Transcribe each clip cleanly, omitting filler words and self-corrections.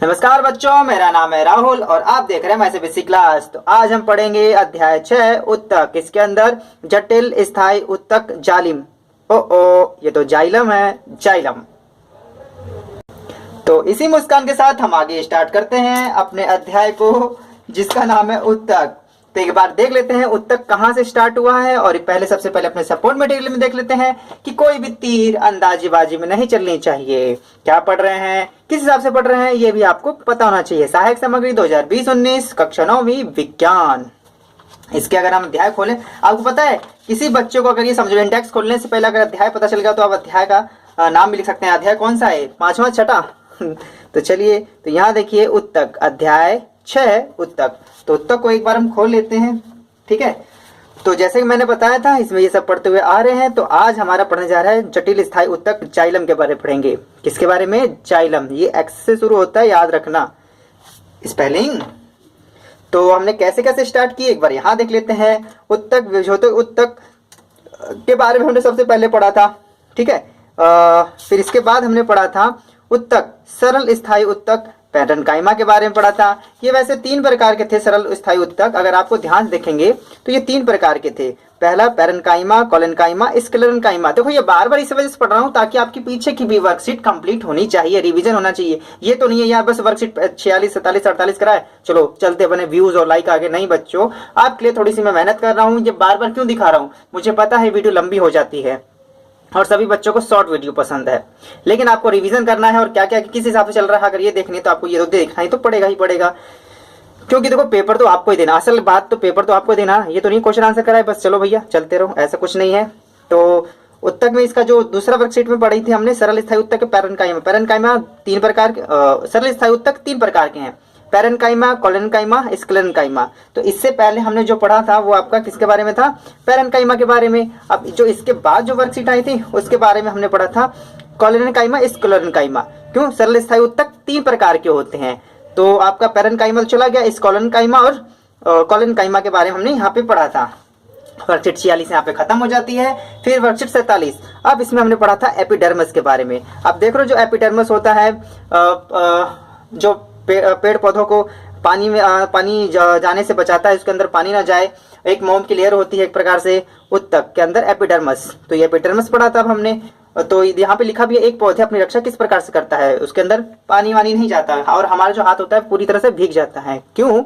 नमस्कार बच्चों, मेरा नाम है राहुल और आप देख रहे हैं मैसे बेसिक क्लास। तो आज हम पढ़ेंगे अध्याय 6 उत्तक। इसके अंदर जटिल स्थायी उत्तक जालिम। ये तो जाइलम है, जाइलम। तो इसी मुस्कान के साथ हम आगे स्टार्ट करते हैं अपने अध्याय को, जिसका नाम है उत्तक। तो एक बार देख लेते हैं उत्तक कहाँ से स्टार्ट हुआ है। और सबसे पहले अपने सपोर्ट मटेरियल में देख लेते हैं कि कोई भी तीर अंदाजीबाजी में नहीं चलनी चाहिए। क्या पढ़ रहे हैं, किस हिसाब से पढ़ रहे हैं, ये भी आपको पता होना चाहिए। सहायक सामग्री 2020-19 कक्षा 9वीं विज्ञान। इसके अगर हम अध्याय खोलें, आपको पता है किसी बच्चे को अगर ये समझो इंडेक्स खोलने से पहले अगर अध्याय पता चल गया तो आप अध्याय का नाम भी लिख सकते हैं। अध्याय कौन सा है, 5वां, 6वां? तो चलिए, तो यहाँ देखिए उत्तक, अध्याय 6 उत्तक। तो उत्तक को एक बार हम खोल लेते हैं, ठीक है। तो जैसे कि मैंने बताया था, इसमें ये सब पढ़ते हुए आ रहे हैं। तो आज हमारा पढ़ने जा रहा है जटिल स्थायी उत्तक जाइलम के बारे में पढ़ेंगे। किसके बारे में? जाइलम। ये एक्स से शुरू होता है, याद रखना स्पेलिंग। तो हमने कैसे कैसे स्टार्ट की, एक बार यहाँ देख लेते हैं। उत्तक, विभेदक उत्तक के बारे में हमने सबसे पहले पढ़ा था, ठीक है। फिर इसके बाद हमने पढ़ा था उत्तक सरल स्थायी उत्तक, पैरेन्काइमा के बारे में पढ़ा था। ये वैसे 3 प्रकार के थे सरल स्थायी उत्तक। अगर आपको ध्यान से देखेंगे तो ये 3 प्रकार के थे। पहला पैरेन्काइमा, कोलेन्काइमा, स्क्लेरेन्काइमा। देखो ये बार बार इस वजह से पढ़ रहा हूँ ताकि आपकी पीछे की भी वर्कशीट कंप्लीट होनी चाहिए, रिवीजन होना चाहिए। ये तो नहीं है यार बस वर्कशीट 46, 47, 48 कराए, चलो चलते बने व्यूज और लाइक आगे। नहीं बच्चों, आपके लिए थोड़ी सी मैं मेहनत कर रहा हूँ। ये बार बार क्यों दिखा रहा हूँ, मुझे पता है वीडियो लंबी हो जाती है और सभी बच्चों को शॉर्ट वीडियो पसंद है, लेकिन आपको रिवीजन करना है और क्या क्या किस हिसाब से चल रहा है अगर ये देखनी तो आपको ये तो देखना ही तो पड़ेगा ही पड़ेगा। क्योंकि देखो पेपर तो आपको ही देना, असल बात तो पेपर तो आपको देना। ये तो नहीं क्वेश्चन आंसर कराए बस चलो भैया चलते रहो, ऐसा कुछ नहीं है। तो उत्तक में इसका जो दूसरा वर्कशीट में पढ़ी थी हमने सरल स्थायी उत्तक के पैरेन्काइमा। पैरेन्काइमा 3 प्रकार के, सरल स्थायी उत्तक 3 प्रकार के हैं, पैरेन्काइमा, कोलेन्काइमा, स्क्लेरेन्काइमा। तो इससे पहले हमने जो पढ़ा था वो आपका किसके बारे में था? पैरेन्काइमा के बारे में। अब जो इसके बाद जो वर्कशीट आई थी उसके बारे में हमने पढ़ा था कोलेन्काइमा, स्क्लेरेन्काइमा। क्यों? सरल स्थायी उत्तक 3 प्रकार के होते हैं। तो आपका पैरेन्काइमा चला गया, स्क्लेरेन्काइमा और कोलेन्काइमा के बारे में हमने यहाँ पे पढ़ा था। वर्कशीट 46 यहाँ पे खत्म हो जाती है। फिर वर्कशीट 47, अब इसमें हमने पढ़ा था एपिडर्मिस के बारे में। अब देख लो जो एपिडर्मिस होता है, जो पेड़ पौधों को पानी जाने से बचाता है, उसके अंदर पानी ना जाए। एक मोम की लेयर होती है एक प्रकार से उत्तक के अंदर, एपिडर्मिस। तो ये एपिडर्मिस पढ़ा था अब हमने। तो यहाँ पे लिखा भी है एक पौधे अपनी रक्षा किस प्रकार से करता है, उसके अंदर पानी वानी नहीं जाता और हमारा जो हाथ होता है पूरी तरह से भीग जाता है। क्यों?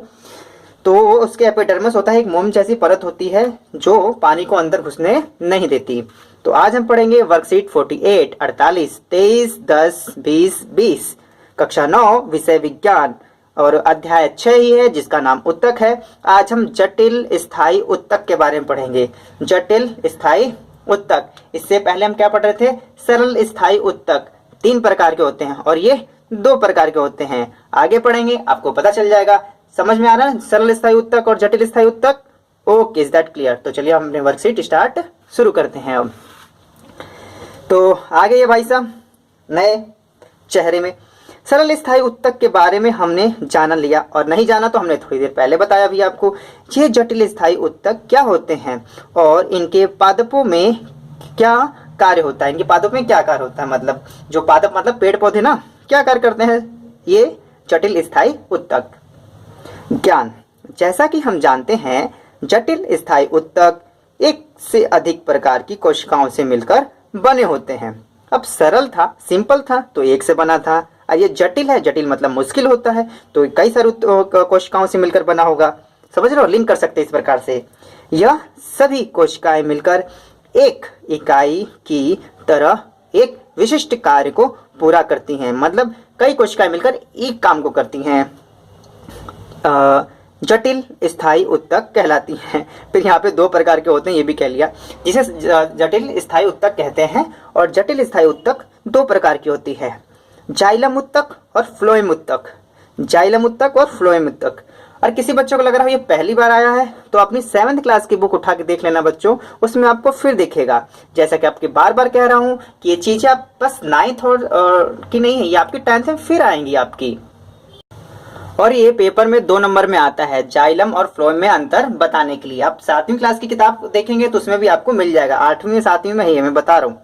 तो उसके एपिडर्मिस होता है एक मोम जैसी परत होती है जो पानी को अंदर घुसने नहीं देती। तो आज हम पढ़ेंगे वर्कशीट 48, 48, 23, 10, 20, 20 कक्षा 9 विषय विज्ञान और अध्याय 6 ही है जिसका नाम उत्तक है। आज हम जटिल स्थायी उत्तक के बारे में पढ़ेंगे। जटिल स्थायी उत्तक, इससे पहले हम क्या पढ़ रहे थे? सरल स्थायी उत्तक 3 प्रकार के होते हैं और ये 2 प्रकार के होते हैं। आगे पढ़ेंगे आपको पता चल जाएगा। समझ में आ रहा है सरल स्थायी उत्तक और जटिल स्थायी उत्तक? Okay, is that clear? तो चलिए हम अपने वर्कशीट स्टार्ट शुरू करते हैं अब। तो आगे ये भाई साहब नए चेहरे में सरल स्थायी उत्तक के बारे में हमने जान लिया, और नहीं जाना तो हमने थोड़ी देर पहले बताया भी आपको। ये जटिल स्थायी उत्तक क्या होते हैं और इनके पादपों में क्या कार्य होता है। इनके पादपों में क्या कार्य होता है, मतलब जो पादप मतलब पेड़ पौधे ना, क्या कार्य करते हैं ये जटिल स्थायी उत्तक। ज्ञान, जैसा कि हम जानते हैं जटिल स्थायी उत्तक 1 से अधिक प्रकार की कोशिकाओं से मिलकर बने होते हैं। अब सरल था, सिंपल था तो 1 से बना था, और ये जटिल है, जटिल मतलब मुश्किल होता है तो कई सारी कोशिकाओं से मिलकर बना होगा। समझ रहे हो, लिंक कर सकते हैं इस प्रकार से। यह सभी कोशिकाएं मिलकर एक इकाई की तरह एक विशिष्ट कार्य को पूरा करती हैं, मतलब कई कोशिकाएं मिलकर एक काम को करती हैं, जटिल स्थायी उत्तक कहलाती हैं। फिर यहाँ पे 2 प्रकार के होते हैं, ये भी कह लिया, जिसे जटिल स्थायी उत्तक कहते हैं। और जटिल स्थायी उत्तक 2 प्रकार की होती है, जाइलम उत्तक और फ्लोएम उत्तक। जाइलम उत्तक और फ्लोएम उत्तक। और किसी बच्चों को लग रहा है ये पहली बार आया है तो अपनी 7th क्लास की बुक उठा के देख लेना बच्चों, उसमें आपको फिर दिखेगा। जैसा कि आपके बार बार कह रहा हूँ कि ये चीजें आप बस 9th और की नहीं है, ये आपकी 10th में फिर आएंगी आपकी। और ये पेपर में 2 नंबर में आता है, जाइलम और फ्लोएम में अंतर बताने के लिए। आप 7वीं क्लास की किताब देखेंगे तो उसमें भी आपको मिल जाएगा, 8वीं में 7वीं में ही है, मैं बता रहा हूँ।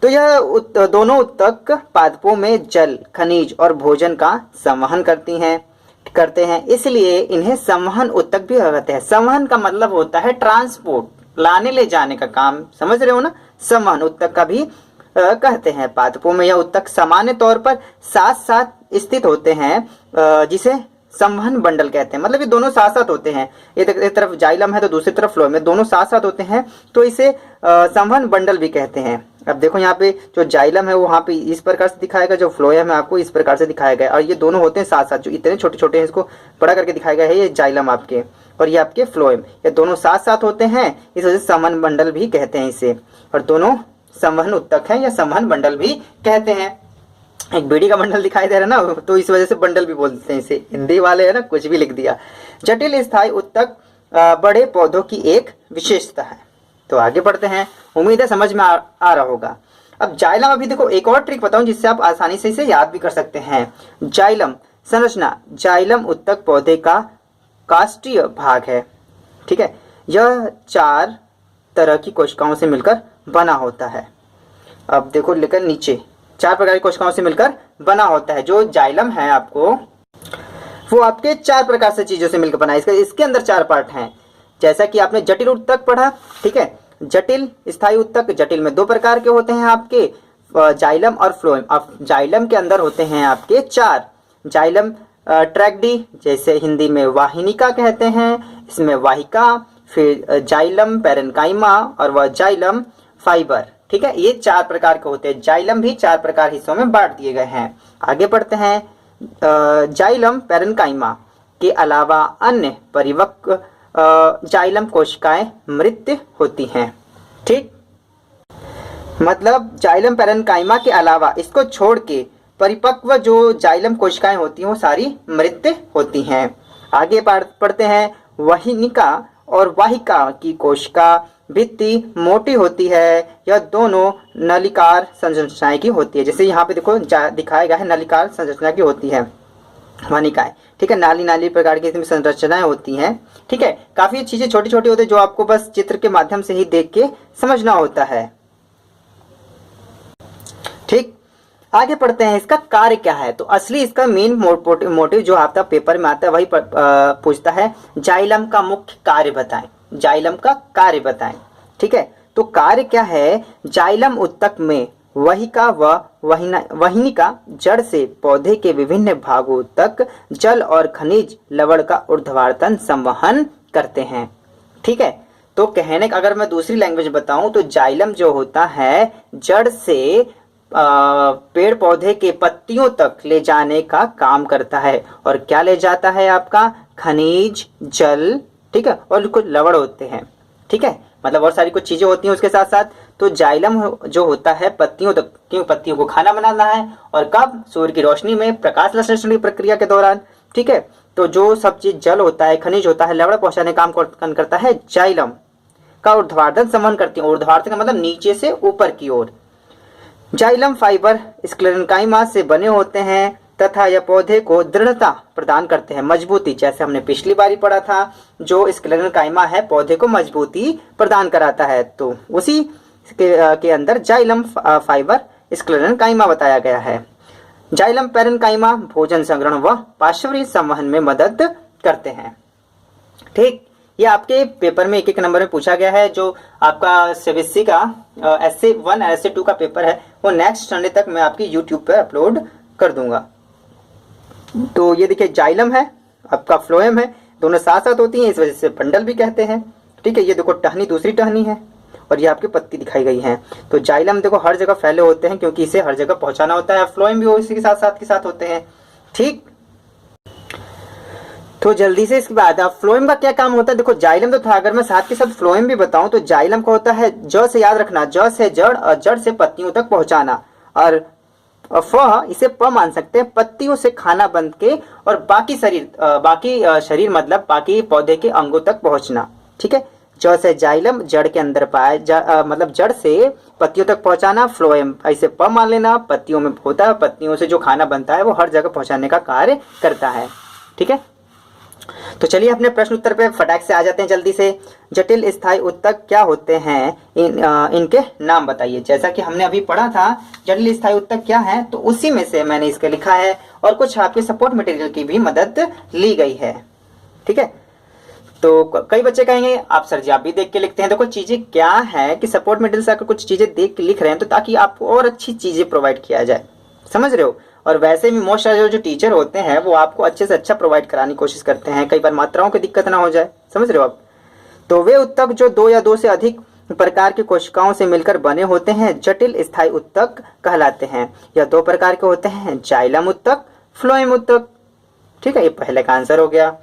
तो यह दोनों उत्तक पादपों में जल, खनिज और भोजन का संवहन करते हैं, इसलिए इन्हें संवहन उत्तक भी कहते हैं। संवहन का मतलब होता है ट्रांसपोर्ट, लाने ले जाने का काम, समझ रहे हो ना। संवहन उत्तक का भी कहते हैं। पादपों में यह उत्तक सामान्य तौर पर साथ साथ स्थित होते हैं, जिसे संवहन बंडल कहते हैं। मतलब ये दोनों साथ साथ होते हैं, एक तरफ जाइलम है तो दूसरी तरफ फ्लोएम है, दोनों साथ साथ होते हैं, तो इसे संवहन बंडल भी कहते हैं। अब देखो यहाँ पे जो जाइलम है वो वहाँ पे इस प्रकार से दिखाएगा, जो फ्लोएम है आपको इस प्रकार से दिखाया गया है, और ये दोनों होते हैं साथ साथ। जो इतने छोटे छोटे हैं इसको बड़ा करके दिखाया गया है, ये जाइलम आपके, और ये आपके फ्लोएम, ये दोनों साथ साथ होते हैं, इस वजह से संवहन बंडल भी कहते हैं इसे। और दोनों संवहन उत्तक है या संवहन बंडल भी कहते हैं। एक बीड़ी का बंडल दिखाई दे रहा है ना, तो इस वजह से बंडल भी बोलते हैं इसे। हिंदी वाले है ना, कुछ भी लिख दिया। जटिल स्थायी उत्तक बड़े पौधों की एक विशेषता है। तो आगे बढ़ते हैं, उम्मीद है समझ में आ रहा होगा। अब जाइलम, अभी देखो एक और ट्रिक बताऊं जिससे आप आसानी से इसे याद भी कर सकते हैं। जाइलम संरचना, जाइलम उत्तक पौधे का काष्ठीय भाग है, ठीक है। यह 4 तरह की कोशिकाओं से मिलकर बना होता है। अब देखो लेकर नीचे 4 प्रकार की कोशिकाओं से मिलकर बना होता है। जो जाइलम है आपको, वो आपके 4 प्रकार से चीजों से मिलकर बना है। इसके अंदर 4 पार्ट हैं, जैसा कि आपने जटिल उत्तक पढ़ा, ठीक है। जटिल स्थायी उत्तक, जटिल में 2 प्रकार के होते हैं आपके, जाइलम और फ्लोएम। अब जाइलम के अंदर होते हैं आपके 4। जाइलम ट्रैक्डी, जैसे हिंदी में वाहिनिका कहते हैं, इसमें वाहिका, फिर जाइलम पैरेन्काइमा और वह जाइलम फाइबर, ठीक है। ये 4 प्रकार के होते हैं। जाइलम भी 4 प्रकार हिस्सों में बांट दिए गए हैं। आगे बढ़ते हैं। जाइलम पैरेन्काइमा के अलावा अन्य परिपक्व जाइलम कोशिकाएं मृत होती हैं, ठीक। मतलब जाइलम पैरेन्काइमा के अलावा, इसको छोड़ के परिपक्व जो जाइलम कोशिकाएं होती हैं वो सारी मृत होती हैं। आगे पढ़ते हैं। वहिनिका और वाहिका की कोशिका भित्ति मोटी होती है, यह दोनों नलिकार संरचनाएं की होती है। जैसे यहाँ पे देखो दिखाया गया है, नलिकार संरचना की होती है वाहिनिकाएं, ठीक है। नाली नाली प्रकार की इसमें संरचनाएं होती हैं, ठीक है। काफी चीजें छोटी छोटी होती है जो आपको बस चित्र के माध्यम से ही देख के समझना होता है, ठीक। आगे पढ़ते हैं, इसका कार्य क्या है। तो असली इसका मेन मोटिव जो आपका पेपर में आता है वही पूछता है, जाइलम का मुख्य कार्य बताएं, जाइलम का कार्य बताएं, ठीक है। तो कार्य क्या है, जाइलम उत्तक में वहिका व वहिनिका जड़ से पौधे के विभिन्न भागों तक जल और खनिज लवण का ऊर्ध्वाधर संवहन करते हैं, ठीक है। तो कहने का अगर मैं दूसरी लैंग्वेज बताऊं तो जाइलम जो होता है जड़ से पेड़ पौधे के पत्तियों तक ले जाने का काम करता है। और क्या ले जाता है आपका, खनिज, जल, ठीक है, और कुछ लवण होते हैं, ठीक है। मतलब और सारी कुछ चीजें होती हैं उसके साथ साथ। तो जाइलम जो होता है पत्तियों तक, क्यों, पत्तियों को खाना बनाना है, और कब, सूर्य की रोशनी में, प्रकाश संश्लेषण की प्रक्रिया के दौरान, ठीक है। तो जो सब चीज जल होता है, खनिज होता है, लवण पहुंचाने का काम करता है जाइलम का ऊर्ध्वाधर संवहन करती है। ऊर्ध्वाधर का मतलब नीचे से ऊपर की ओर। जाइलम फाइबर स्क्लेरेन्काइमा से बने होते हैं तथा यह पौधे को दृढ़ता प्रदान करते हैं, मजबूती। जैसे हमने पिछली बार पढ़ा था, जो स्क्लेरेन्काइमा है पौधे को मजबूती प्रदान कराता है, तो उसी के अंदर जाइलम फाइबर स्क्लेरेन्काइमा बताया गया है। जाइलम पैरेन्काइमा भोजन संग्रहण व पार्श्वीय संवहन में मदद करते हैं, ठीक। ये आपके पेपर में 1-1 नंबर में पूछा गया है। जो आपका सीबीएसई का एसए 1 एसए 2 का पेपर है वो नेक्स्ट संडे तक मैं आपकी यूट्यूब पर अपलोड कर दूंगा। तो ये देखिए जाइलम है, आपका फ्लोएम है, दोनों साथ साथ होती हैं, इस वजह से बंडल भी कहते हैं, ठीक है। ये देखो टहनी, दूसरी टहनी है, और ये आपकी पत्ती दिखाई गई है। तो जाइलम देखो हर जगह फैले होते हैं क्योंकि इसे हर जगह पहुंचाना होता है। फ्लोएम भी इसी के साथ होते हैं, ठीक। तो जल्दी से इसके बाद आप फ्लोएम का क्या काम होता है, देखो जाइलम तो था, अगर मैं साथ के साथ फ्लोएम भी बताऊं तो जाइलम का होता है ज से याद रखना, ज से जड़ और जड़ से पत्तियों तक पहुंचाना, और फ इसे प मान सकते हैं, पत्तियों से खाना बंद के और बाकी शरीर मतलब बाकी पौधे के अंगों तक पहुंचना, ठीक है। ज से जाइलम जड़ के अंदर पाया मतलब जड़ से पत्तियों तक पहुंचाना, फ्लोएम ऐसे प मान लेना, पत्तियों में होता है, पत्तियों से जो खाना बनता है वो हर जगह पहुंचाने का कार्य करता है, ठीक है। तो चलिए अपने प्रश्न उत्तर पे फटाक से आ जाते हैं जल्दी से। जटिल स्थायी उत्तक क्या होते हैं, इनके नाम बताइए। जैसा कि हमने अभी पढ़ा था जटिल स्थायी उत्तक क्या है, तो उसी में से मैंने इसके लिखा है और कुछ आपके सपोर्ट मटेरियल की भी मदद ली गई है। ठीक है, तो कई बच्चे कहेंगे आप सर जी आप भी देख के लिखते हैं। देखो चीजें क्या है कि सपोर्ट मटेरियल से अगर कुछ चीजें देख के लिख रहे हैं तो ताकि आपको और अच्छी चीजें प्रोवाइड किया जाए, समझ रहे हो। और वैसे भी मोस्ट जो टीचर होते हैं वो आपको अच्छे से अच्छा प्रोवाइड कराने की कोशिश करते हैं, कई बार मात्राओं की दिक्कत ना हो जाए, समझ रहे हो आप। तो वे उत्तक जो 2 या 2 से अधिक प्रकार की कोशिकाओं से मिलकर बने होते हैं जटिल स्थायी उत्तक कहलाते हैं। यह 2 प्रकार के होते हैं, जाइलम उत्तक, फ्लोएम उत्तक। ठीक है, ये पहले का आंसर हो गया।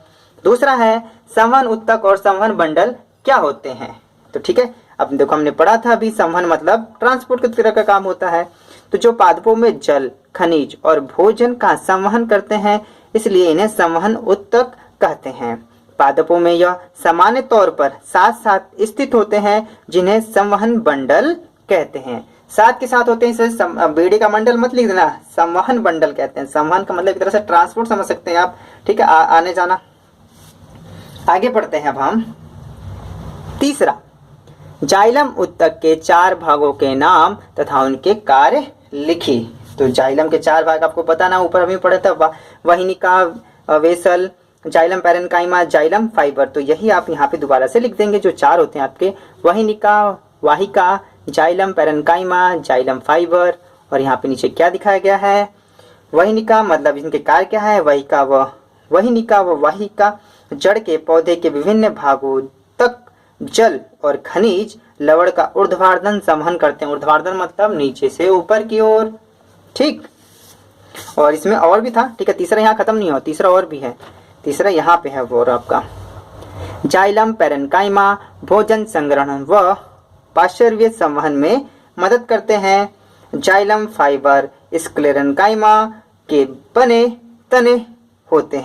दूसरा है संवहन उत्तक और संवहन बंडल क्या होते हैं। तो ठीक है, अब देखो हमने पढ़ा था अभी, संवहन मतलब ट्रांसपोर्ट की तरह का काम होता है। तो जो पादपों में जल, खनिज और भोजन का संवहन करते हैं इसलिए इन्हें संवहन उत्तक कहते हैं। पादपों में यह सामान्य तौर पर साथ साथ स्थित होते हैं जिन्हें संवहन बंडल कहते हैं। साथ के साथ होते हैं, इसे बेड़े का मंडल मत लिख देना, संवहन बंडल कहते हैं। संवहन का मतलब एक तरह से ट्रांसपोर्ट समझ सकते हैं आप। ठीक है, आने जाना। आगे बढ़ते हैं अब हम। तीसरा, जाइलम उत्तक के 4 भागों के नाम तथा उनके कार्य लिखी। तो जाइलम के 4 भाग आपको पता ना, ऊपर अभी पढ़ा था, वाहिनिका, vessel, xylem parenchyma, xylem fibre. तो यही आप यहाँ पे दोबारा से लिख देंगे जो 4 होते हैं आपके, वाहिनिका, वाहिका, जाइलम पैरेन्काइमा, जाइलम फाइबर। और यहाँ पे नीचे क्या दिखाया गया है, वाहिनिका मतलब इनके कार्य क्या है, वाहिनिका व वाहिका जड़ के पौधे के विभिन्न भागों तक जल और खनिज लवण का ऊर्ध्वाधर संवहन करते हैं। ऊर्ध्वाधर मतलब नीचे से ऊपर की ओर। ठीक, और इसमें और भी था। ठीक है, तीसरा यहाँ खत्म नहीं हुआ, तीसरा और भी है। तीसरा यहाँ पे है वो आपका जाइलम पैरेन्काइमा भोजन संग्रहण व पार्श्वीय संवहन में मदद करते हैं। जाइलम फाइबर स्क्लेरेन्काइमा के बने होते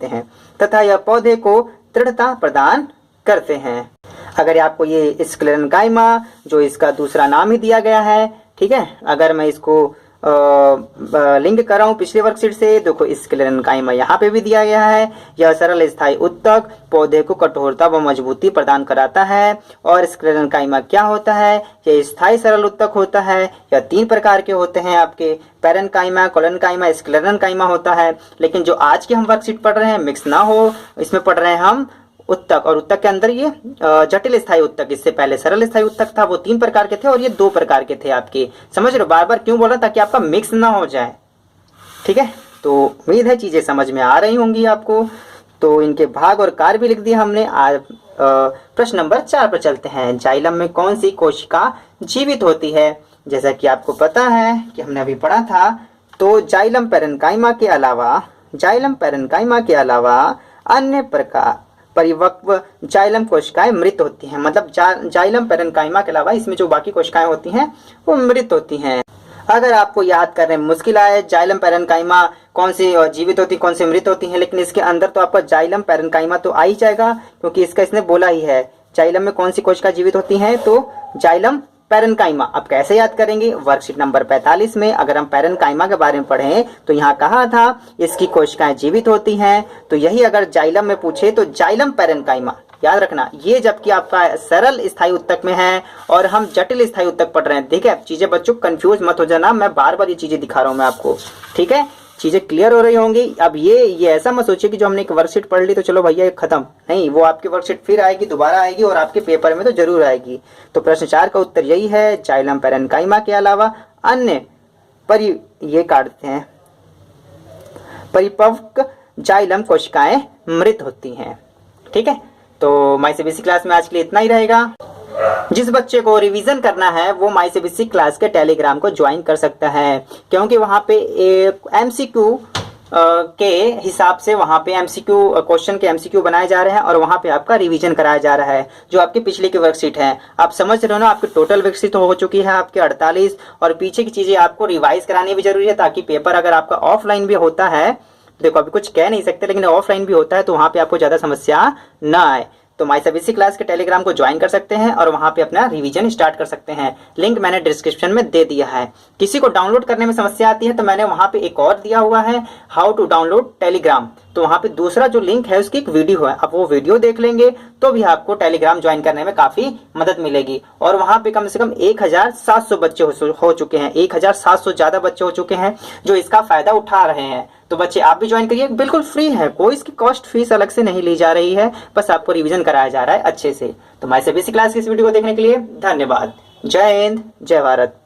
हैं तथा यह पौधे को दृढ़ता प्रदान करते हैं। अगर आपको ये स्क्लेरेन्काइमा जो इसका दूसरा नाम ही दिया गया है, ठीक है, अगर मैं इसको लिंक कर रहा हूँ पिछले वर्कशीट से, देखो स्क्लेरेन्काइमा यहाँ पे भी दिया गया है। यह सरल स्थायी उत्तक पौधे को कठोरता व मजबूती प्रदान कराता है। और स्क्लेरेन्काइमा क्या होता है, यह स्थायी सरल उत्तक होता है। यह 3 प्रकार के होते हैं आपके, पैरेन्काइमा, कोलेन्काइमा, स्क्लेरेन्काइमा होता है। लेकिन जो आज की हम वर्कशीट पढ़ रहे हैं मिक्स ना हो, इसमें पढ़ रहे हैं हम उत्तक, और उत्तक के अंदर ये जटिल स्थायी उत्तक, इससे पहले सरल स्थायी उत्तक था, वो 3 प्रकार के थे और ये 2 प्रकार के थे आपके। समझ रहे हो, बार बार क्यों बोल रहा, ताकि आपका मिक्स ना हो जाए। ठीक है, तो उम्मीद है चीजें समझ में आ रही होंगी आपको। तो इनके भाग और कार्य भी लिख दिए हमने। आज प्रश्न नंबर 4 पर चलते हैं। जाइलम में कौन सी कोशिका जीवित होती है। जैसा कि आपको पता है कि हमने अभी पढ़ा था, तो जाइलम पैरेन्काइमा के अलावा अन्य प्रकार परिपक्व जाइलम कोशिकाएं मृत होती हैं। मतलब जाइलम पैरेन्काइमा के अलावा इसमें जो बाकी कोशिकाएं होती हैं वो मृत होती हैं। अगर आपको याद करने में मुश्किल आए जाइलम पैरेन्काइमा कौन सी जीवित होती कौन सी मृत होती हैं, लेकिन इसके अंदर तो आपका जाइलम पैरेन्काइमा तो आ ही जाएगा, क्योंकि इसने बोला ही है जाइलम में कौन सी कोशिका जीवित होती हैं, तो जाइलम पैरेन्काइमा। अब कैसे याद करेंगे, वर्कशीट नंबर 45 में अगर हम पैरेन्काइमा के बारे में पढ़ें तो यहाँ कहा था इसकी कोशिकाएं जीवित होती हैं। तो यही अगर जाइलम में पूछे तो जाइलम पैरेन्काइमा याद रखना। ये जबकि आपका सरल स्थायी उत्तक में है और हम जटिल स्थायी उत्तक पढ़ रहे हैं। ठीक है, चीजें बच्चों कंफ्यूज मत हो जाना, मैं बार बार ये चीजें दिखा रहा हूँ मैं आपको। ठीक है, चीजें क्लियर हो रही होंगी। अब ये ऐसा मत सोचिए कि जो हमने एक वर्कशीट पढ़ ली तो चलो भैया ये खत्म नहीं, वो आपकी वर्कशीट फिर आएगी, दोबारा आएगी और आपके पेपर में तो जरूर आएगी। तो प्रश्न 4 का उत्तर यही है, जाइलम पैरेन्काइमा के अलावा अन्य ये काटते हैं परिपक्व जाइलम कोशिकाएं मृत होती हैं। ठीक है, तो माई सीबीएसई क्लास में आज के लिए इतना ही रहेगा। जिस बच्चे को रिवीजन करना है वो माई सीबीएसई क्लास के टेलीग्राम को ज्वाइन कर सकता है, क्योंकि वहां पे एक एमसीक्यू के हिसाब से वहां पे एमसीक्यू क्वेश्चन के एमसीक्यू बनाए जा रहे हैं और वहां पे आपका रिवीजन कराया जा रहा है। जो आपके पिछले की वर्कशीट है, आप समझ रहे हो ना, आपकी टोटल वर्कशीट हो चुकी है आपके 48 और पीछे की चीजें आपको रिवाइज करानी भी जरूरी है, ताकि पेपर अगर आपका ऑफलाइन भी होता है, देखो अभी कुछ कह नहीं सकते, लेकिन ऑफलाइन भी होता है तो वहां पे आपको ज्यादा समस्या ना आए। तो माई सबीसी क्लास के टेलीग्राम को ज्वाइन कर सकते हैं और वहां पे अपना रिवीजन स्टार्ट कर सकते हैं। लिंक मैंने डिस्क्रिप्शन में दे दिया है। किसी को डाउनलोड करने में समस्या आती है तो मैंने वहां पे एक और दिया हुआ है, हाउ टू डाउनलोड टेलीग्राम। तो वहां पे दूसरा जो लिंक है उसकी एक वीडियो है, आप वो वीडियो देख लेंगे तो भी आपको टेलीग्राम ज्वाइन करने में काफी मदद मिलेगी। और वहां पे कम से कम 1700 बच्चे हो चुके हैं, 1700 ज्यादा बच्चे हो चुके हैं जो इसका फायदा उठा रहे हैं। तो बच्चे आप भी ज्वाइन करिए, बिल्कुल फ्री है, कोई इसकी कॉस्ट फीस अलग से नहीं ली जा रही है, बस आपको रिवीजन कराया जा रहा है अच्छे से। तो माई सबीसी क्लास की इस वीडियो को देखने के लिए धन्यवाद। जय हिंद, जय भारत।